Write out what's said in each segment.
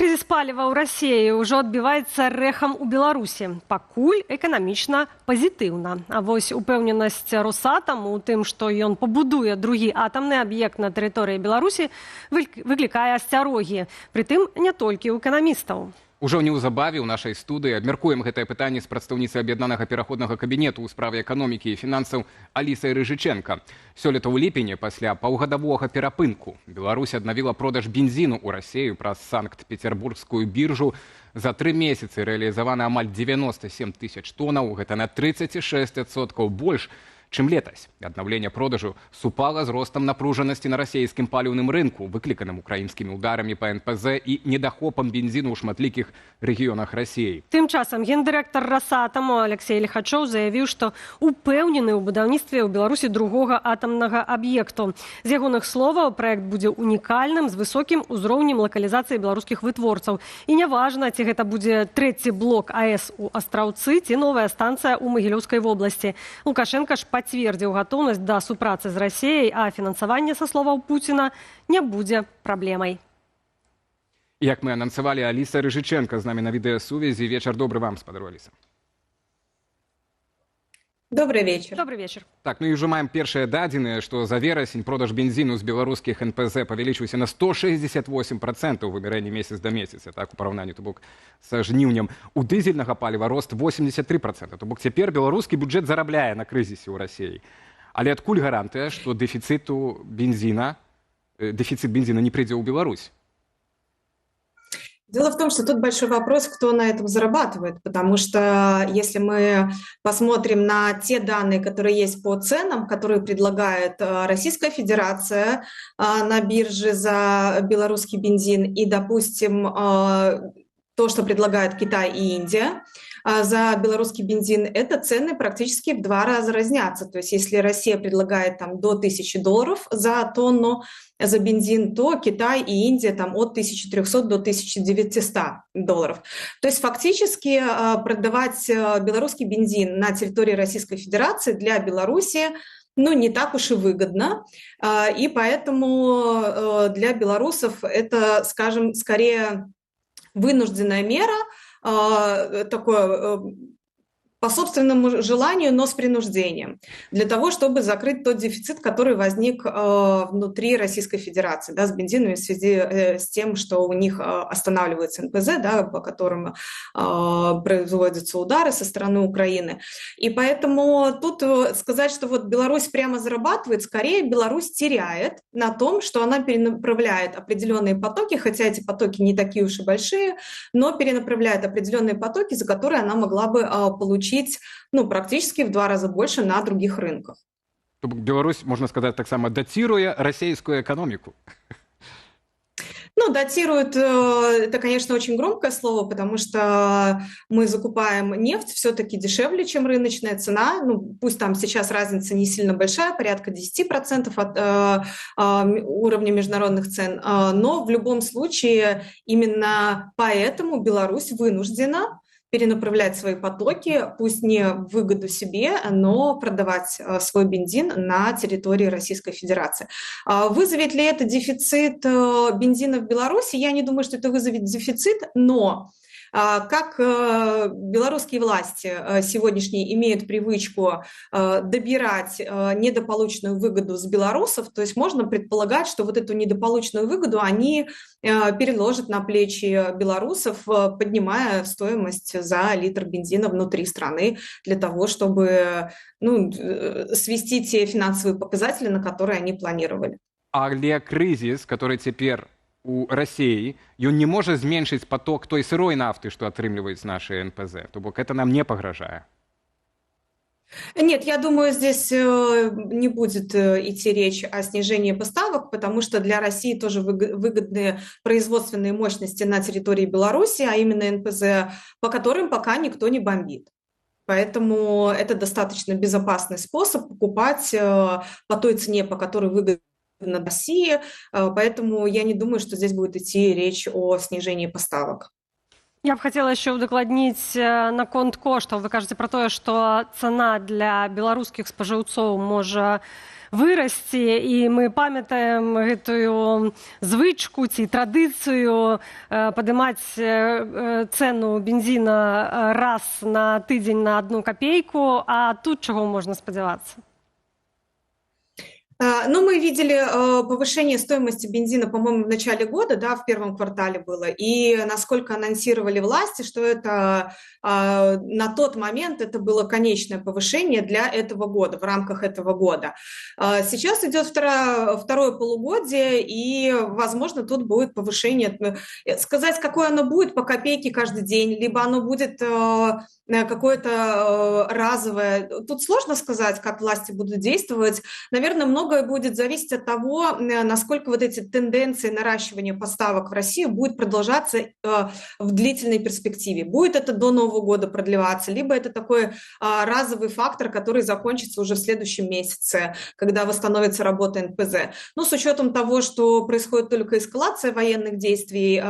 Кризис паліва ў рассіі ўжо адбіваецца рэхам у Беларусі. Пакуль эканамічна пазітыўна. А вось упэўненасць Росатаму у тым, што ён пабудуе другі атамны аб'ект на тэрыторыі Беларусі, выклікае асцярогі. Прытым не толькі ў эканамістаў. Ужо неўзабаве ў нашай студыі абмяркуем гэтае пытанне з прадстаўніцай аб'яднанага пераходнага кабінету ў справе эканомікі і фінансаў Алісай Рыжычэнка. Сёлета ў ліпені, пасля паўгадавога перапынку, Беларусь аднавіла продаж бензіну ў Расію праз Санкт-Петербургскую біржу. За 3 месяцы рэалізавана амаль 97 тысяч тонаў, гэта на 36% больш, чым летась. Аднаўленне продажу супала з ростам напружанасці на расійскім паліўным рынку, выкліканым украінскімі ударамі па НПЗ і недахопам бензіну ў шматлікіх рэгіёнах Расіі. Тым часам гендырэктар Росатаму Алексей Лихачоў заявіў, што упэўнены ў будаўніцтве ў Беларусі другога атамнага аб'екту. З ягоных словаў, праект будзе унікальным, з высокім узроўнем лакалізацыі беларускіх вытворцаў. І няважна, ці гэта будзе трэці блок АЭС у Астраўцы, ці новая станцыя ў Магілёўскай вобласці. Лукашенка ж пацвердзіў гатоўнасць да супрацы з Расіяй, а фінансаванне, са словаў Пуціна, не будзе праблемай. Як мы анансавалі, Аліса Рыжычэнка з намі на відэасувязі. Вечар добры вам, спадару Аліса. Добрый вечер. Добрый вечер. Так, ну і ўжо маем першыя дадзеныя, што за верасень продаж бензіну з беларускіх НПЗ павялічыўся на 168% у вымярэнні месяц да месяца, так, у параўнанні, то бок, са жніўнем. У дызельнага паліва рост 83%, то бок цяпер беларускі бюджэт зарабляе на крызісе ў Расіі. Але адкуль гарантыя, што дэфіцыт бензіна не прыйдзе ў Беларусь? Дело в том, что тут большой вопрос, кто на этом зарабатывает, потому что если мы посмотрим на те данные, которые есть по ценам, которые предлагает Российская Федерация на бирже за белорусский бензин, и, допустим, то, что предлагают Китай и Индия за белорусский бензин, это цены практически в 2 раза разнятся. То есть если Россия предлагает там до $1000 за тонну за бензин, то Китай и Индия там от 1300 до $1900. То есть фактически продавать белорусский бензин на территории Российской Федерации для Беларуси не так уж и выгодно. И поэтому для белорусов это, скажем, скорее вынужденная мера, такое по собственному желанию, но с принуждением, для того, чтобы закрыть тот дефицит, который возник внутри Российской Федерации, да, с бензином в связи с тем, что у них останавливается НПЗ, да, по которым производятся удары со стороны Украины. И поэтому тут сказать, что вот Беларусь прямо зарабатывает, скорее Беларусь теряет на том, что она перенаправляет определенные потоки, хотя эти потоки не такие уж и большие, но перенаправляет определенные потоки, за которые она могла бы получить практически в 2 раза больше на других рынках. Беларусь, можно сказать, так само датируя российскую экономику. Датирует, это, конечно, очень громкое слово, потому что мы закупаем нефть все-таки дешевле, чем рыночная цена. Пусть там сейчас разница не сильно большая, порядка 10% от уровня международных цен, но в любом случае именно поэтому Беларусь вынуждена перенаправлять свои потоки, пусть не в выгоду себе, но продавать свой бензин на территории Российской Федерации. Вызовет ли это дефицит бензина в Беларуси? Я не думаю, что это вызовет дефицит, но как белорусские власти сегодняшние имеют привычку добирать недополученную выгоду с белорусов, то есть можно предполагать, что вот эту недополученную выгоду они переложат на плечи белорусов, поднимая стоимость за литр бензина внутри страны для того, чтобы свести те финансовые показатели, на которые они планировали. Але кризис, который теперь у России, ён не может зменшыць поток той сырой нафты, что атрымліваюць наши НПЗ. То бок это нам не пагражае. Нет, я думаю, здесь не будет идти речь о снижении поставок, потому что для России тоже выгодны производственные мощности на территории Беларуси, а именно НПЗ, по которым пока никто не бомбит. Поэтому это достаточно безопасный способ покупать по той цене, по которой выгодно на России, поэтому я не думаю, что здесь будет идти речь о снижении поставок. Я б хацела яшчэ ўдакладніць наконт коштаў. Вы кажаце пра тое, што цана для беларускіх спажыўцоў можа вырасці, і мы памятаем гэтую звычку ці традыцыю падымаць цэну бензіна раз на тыдзень на 1 копейку, а тут чаго можна спадзявацца? Ну, мы видели повышение стоимости бензина, по-моему, в начале года, да, в первом квартале было, и насколько анонсировали власти, что это на тот момент это было конечное повышение для этого года, в рамках этого года. Сейчас идет второе полугодие, и, возможно, тут будет повышение. Сказать, какое оно будет по копейке каждый день, либо оно будет какое-то разовое. Тут сложно сказать, как власти будут действовать. Наверное, многое будет зависеть от того, насколько вот эти тенденции наращивания поставок в Россию будут продолжаться в длительной перспективе. Будет это до Нового года продлеваться, либо это такой разовый фактор, который закончится уже в следующем месяце, когда восстановится работа НПЗ. Ну, с учетом того, что происходит только эскалация военных действий,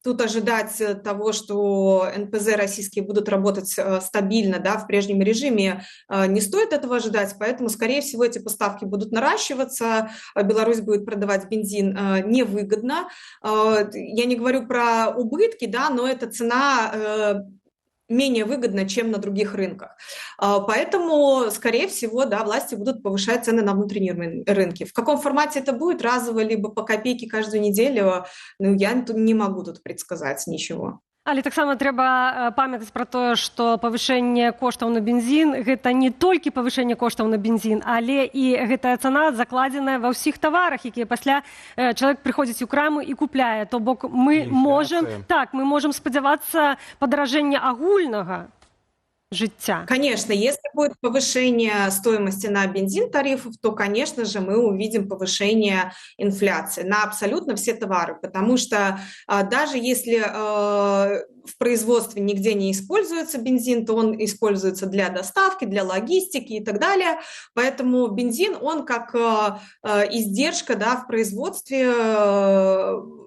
тут ожидать того, что НПЗ российские будут работать стабильно, да, в прежнем режиме, не стоит этого ожидать, поэтому, скорее всего, эти поставки будут наращиваться, Беларусь будет продавать бензин невыгодно. Я не говорю про убытки, да, но эта цена менее выгодно, чем на других рынках. Поэтому, скорее всего, да, власти будут повышать цены на внутренние рынки. В каком формате это будет, разово, либо по копейке каждую неделю, ну, я не могу тут предсказать ничего. Але таксама трэба памятаць пра тое, што павышэнне коштаў на бензін гэта не толькі павышэнне коштаў на бензін, але і гэтая цана закладзеная ва ўсіх таварах, якія пасля чалавек прыходзіць у краму і купляе. То бок мы можам спадзявацца падаражэння агульнага жыцця. Конечно, если будет повышение стоимости на бензин тарифов, то, конечно же, мы увидим повышение инфляции на абсолютно все товары, потому что даже если в производстве нигде не используется бензин, то он используется для доставки, для логистики и так далее. Поэтому бензин, он как издержка, да, в производстве,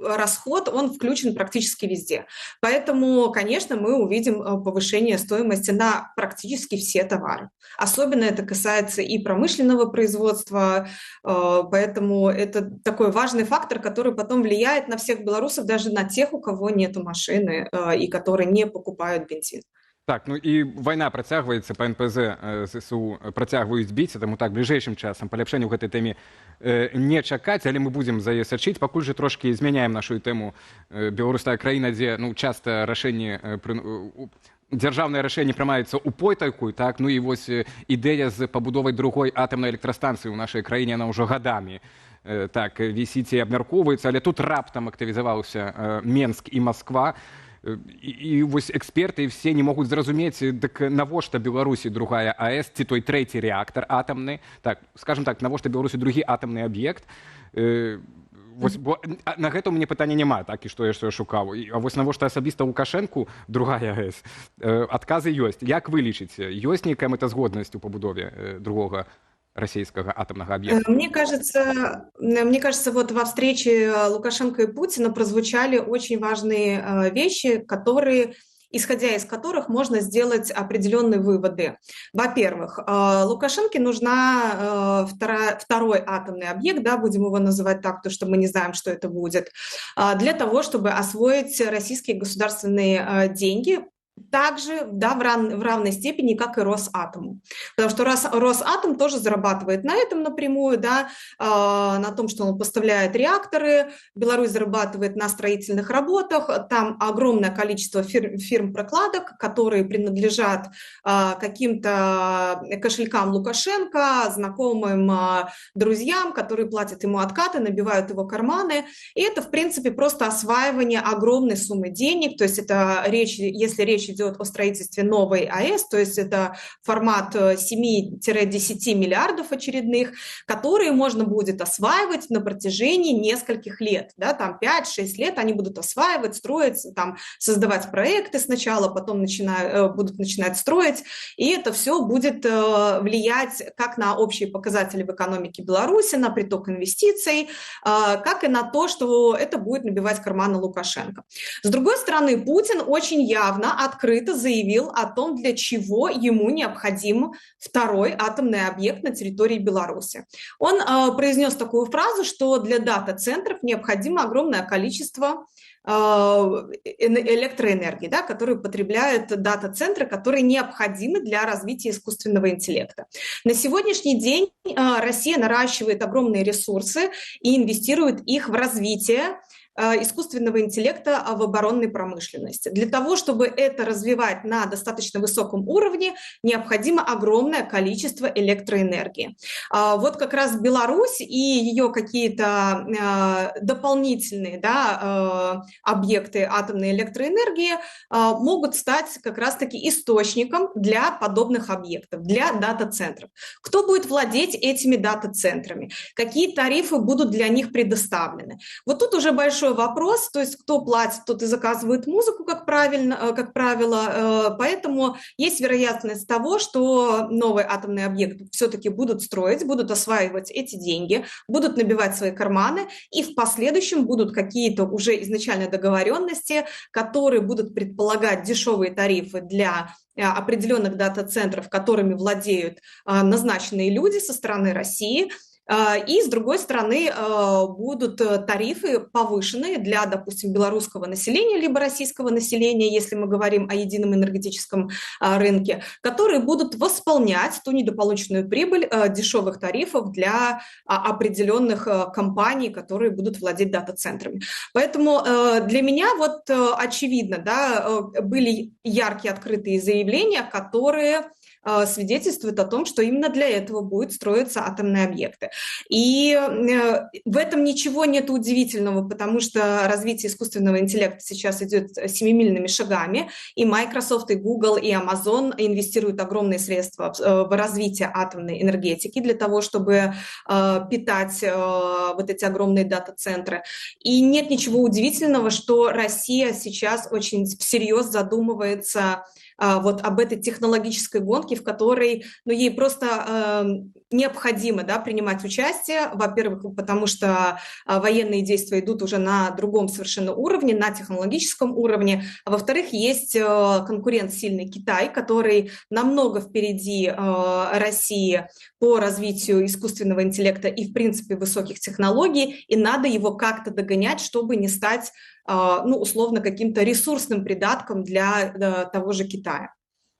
расход, он включен практически везде. Поэтому, конечно, мы увидим повышение стоимости на практически все товары. Особенно это касается и промышленного производства, поэтому это такой важный фактор, который потом влияет на всех белорусов, даже на тех, у кого нету машины и которые не покупают бензин. Так, ну і вайна працягваецца, па НПЗ ЗСУ працягваюць біць, таму так, бліжэйшым часам паляпшэння ў гэтай тэме не чакаць, але мы будзем за яе сачыць. Пакуль жа трошкі змяняем нашу тэму. Беларусь тая краіна, дзе часта дзяржаўнае рашэнне прымаецца ў потайку, так, ну і вось ідэя з пабудовай другой атамнай электрастанцыі ў нашай краіне, яна ўжо гадамі так вісіць і абмяркоўваецца, але тут раптам актывізаваўся Менск і Масква. І вось эксперты все не могуць зразумець, дык навошта Беларусі другая АЭС, ці той трэці рэактар атамны, так, скажем так, навошта Беларусі другі атамны аб'ект. Вось, бо на гэта у мяне пытання няма, так, і што я шукаў. А вось навошта асабіста Лукашэнку другая АЭС? Адказы ёсць. Як вы лічыце, ёсць нейкая мэтазгоднасць у пабудове другога российского атомного объекта? Мне кажется, вот во встрече Лукашенко и Путина прозвучали очень важные вещи, исходя из которых можно сделать определенные выводы. Во-первых, Лукашенко нужна второй атомный объект, да, будем его называть так, потому что мы не знаем, что это будет, для того, чтобы освоить российские государственные деньги, также, да, в равной степени, как и Росатому. Потому что Росатом тоже зарабатывает на этом напрямую, да, на том, что он поставляет реакторы, Беларусь зарабатывает на строительных работах, там огромное количество фирм-прокладок, которые принадлежат каким-то кошелькам Лукашенко, знакомым друзьям, которые платят ему откаты, набивают его карманы. И это, в принципе, просто осваивание огромной суммы денег, то есть это если речь идет о строительстве новой АЭС, то есть это формат 7-10 миллиардов очередных, которые можно будет осваивать на протяжении нескольких лет, да, там 5-6 лет они будут осваивать, строить, там, создавать проекты сначала, потом будут начинать строить, и это все будет влиять как на общие показатели в экономике Беларуси, на приток инвестиций, как и на то, что это будет набивать карманы Лукашенко. С другой стороны, Путин очень явно открыто заявил о том, для чего ему необходим второй атомный объект на территории Беларуси. Он произнес такую фразу, что для дата-центров необходимо огромное количество электроэнергии, да, которую потребляют дата-центры, которые необходимы для развития искусственного интеллекта. На сегодняшний день Россия наращивает огромные ресурсы и инвестирует их в развитие искусственного интеллекта в оборонной промышленности. Для того, чтобы это развивать на достаточно высоком уровне, необходимо огромное количество электроэнергии. Вот как раз Беларусь и ее какие-то дополнительные, да, объекты атомной электроэнергии могут стать как раз-таки источником для подобных объектов, для дата-центров. Кто будет владеть этими дата-центрами? Какие тарифы будут для них предоставлены? Вот тут уже большой вопрос, то есть кто платит, тот и заказывает музыку, как правило, поэтому есть вероятность того, что новый атомный объект все-таки будут строить, будут осваивать эти деньги, будут набивать свои карманы, и в последующем будут какие-то уже изначально договоренности, которые будут предполагать дешевые тарифы для определенных дата-центров, которыми владеют назначенные люди со стороны России. И, с другой стороны, будут тарифы повышенные для, допустим, белорусского населения, либо российского населения, если мы говорим о едином энергетическом рынке, которые будут восполнять ту недополученную прибыль дешевых тарифов для определенных компаний, которые будут владеть дата-центрами. Поэтому для меня вот очевидно, да, были яркие открытые заявления, которые свидетельствует о том, что именно для этого будут строиться атомные объекты. И в этом ничего нет удивительного, потому что развитие искусственного интеллекта сейчас идет семимильными шагами, и Microsoft, и Google, и Amazon инвестируют огромные средства в развитие атомной энергетики для того, чтобы питать вот эти огромные дата-центры. И нет ничего удивительного, что Россия сейчас очень всерьез задумывается вот об этой технологической гонке, в которой ей просто необходимо, да, принимать участие, во-первых, потому что военные действия идут уже на другом совершенно уровне, на технологическом уровне, а во-вторых, есть конкурент сильный Китай, который намного впереди России по развитию искусственного интеллекта и, в принципе, высоких технологий, и надо его как-то догонять, чтобы не стать условно, каким-то ресурсным придатком для того же Китая.